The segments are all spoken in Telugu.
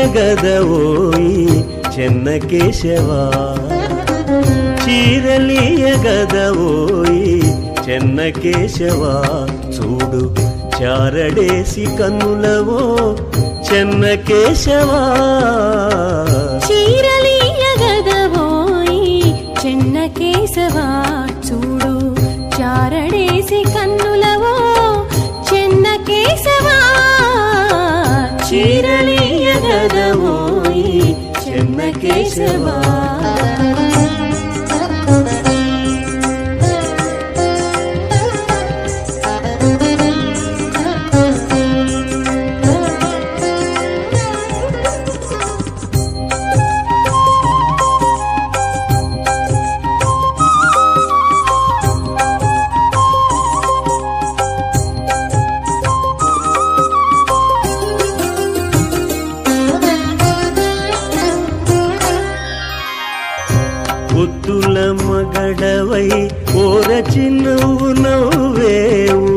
చీరలియగదవోయి చెన్నకేశవా, చీరలియగదవోయి చెన్నకేశవా, చూడు చారడేసి కన్నులవో చెన్నకేశవా. చీరలియగదవోయి చెన్నకేశవా, చూడు చారడేసి కన్నులవో చెన్నకేశవా. చీరలియగదవోయి చెన్నకేశవా. పొత్తుల మగడవై ఓరచి నువ్వు నవ్వేవు,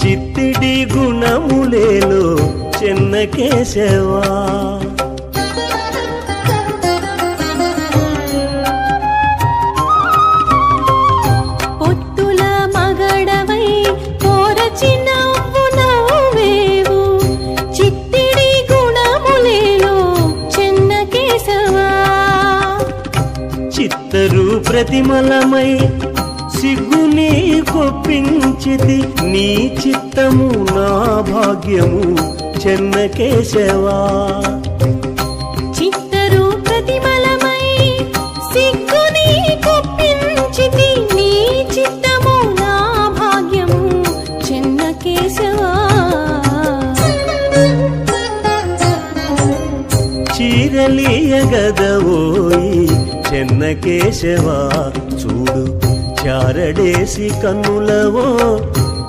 చిత్తిడి గుణములేలో చెన్నకేశవా. పొత్తుల మగడవై ఓరచి నువ్వు నవ్వేవు, చిత్తిడి గుణములేలో చెన్నకేశవా. చిత్తరు ప్రతిమలమై సిగ్గుని కొప్పించితి, నీ చిత్తము నా భాగ్యము చెన్నకేశవా. చిత్తరు ప్రతిమలమై సిగ్గుని కొప్పించితి, నీ చిత్తము నా భాగ్యము చెన్నకేశవా. చీరలియగదవోయి చెన్నకేశవా, చూడు చారడేసి కన్నులవో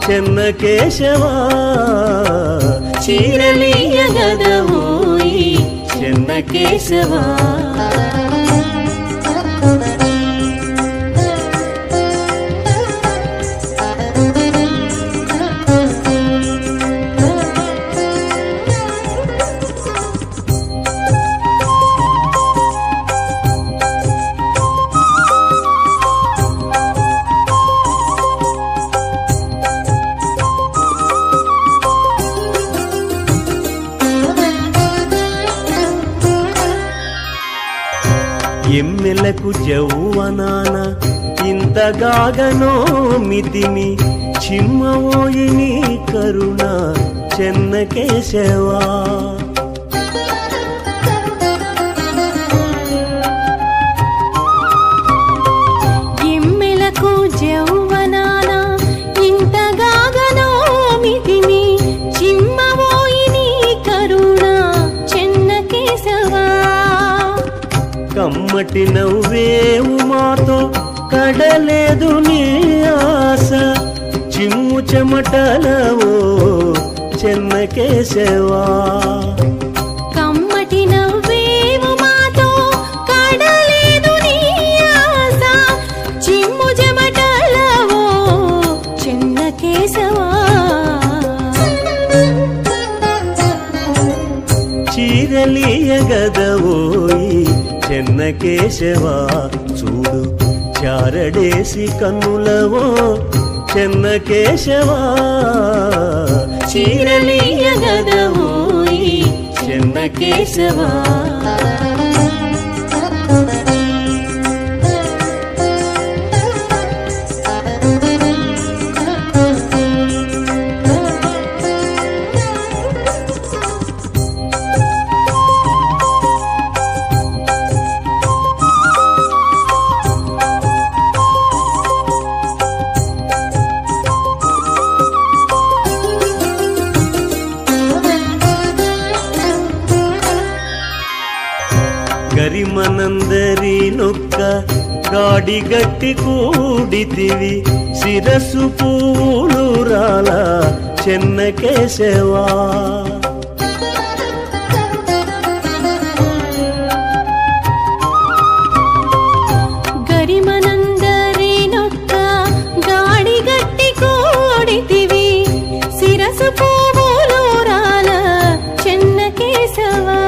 చెన్నకేశవా. చీరలియగదవోయి చెన్నకేశవా. ఎమ్మెలకు జౌవనాన ఇంతగాగనో మితిమి, చిమ్మవోయి నీ కరుణ చెన్నకేశవా. ఎమ్మెలకు జౌవనాన ఇంతగాగనో మితిమి, చిమ్మవోయి నీ కరుణ చెన్నకేశవా. కమ్మటి నవ్వేవు మాతో కడలేదు నీ ఆశ, చిమ్ము చెమటలవో చెన్నకేశవా. కమ్మటి నవ్వేవు మాతో కడలేదు నీ ఆశ, చిమ్ము చెమటలవో చెన్నకేశవా. చీరలియగదవోయి చెన్నకేశవా, చూడు చారడేసి కన్నులవో చెన్నకేశవా. చీరలియగదవోయి చెన్నకేశవా. గరిమనందరి నొక్క గాడిగట్టి కూడితివి శిరసు పూలు రాల చెన్నకేశవా గరిమనందరి నొక్క గాడిగట్టి కూడితివి శిరసు పూలు రాల చెన్నకేశవా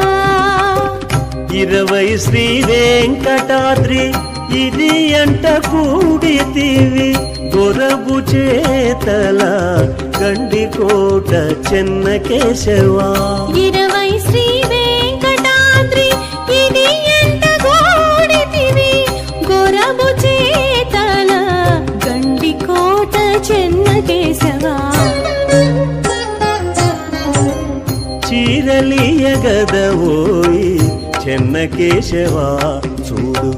20 శ్రీ వెంకటాద్రి ఇది అంట కూడితివి గొరబు చేతల గండికోట చెన్నకేశవా 20 శ్రీ వెంకటాద్రి ఇది అంట కూడితివి గొరబు చేతల గండికోట చెన్నకేశవా చీరలియగదవోయి చెన్నకేశవా చూడు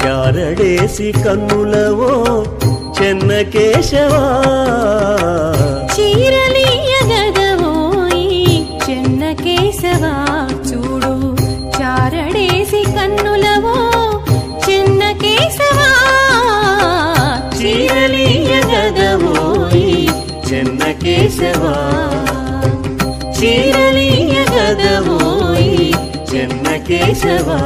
చారడేసి కన్నులవో చెన్నకేశవా చీరలియగదవోయి చెన్నకేశవా చూడు చారడేసి కన్నులవో చెన్నకేశవా చీరలియగదవోయి చెన్నకేశవా చీరలియగదవోయి చెన్నకేశవా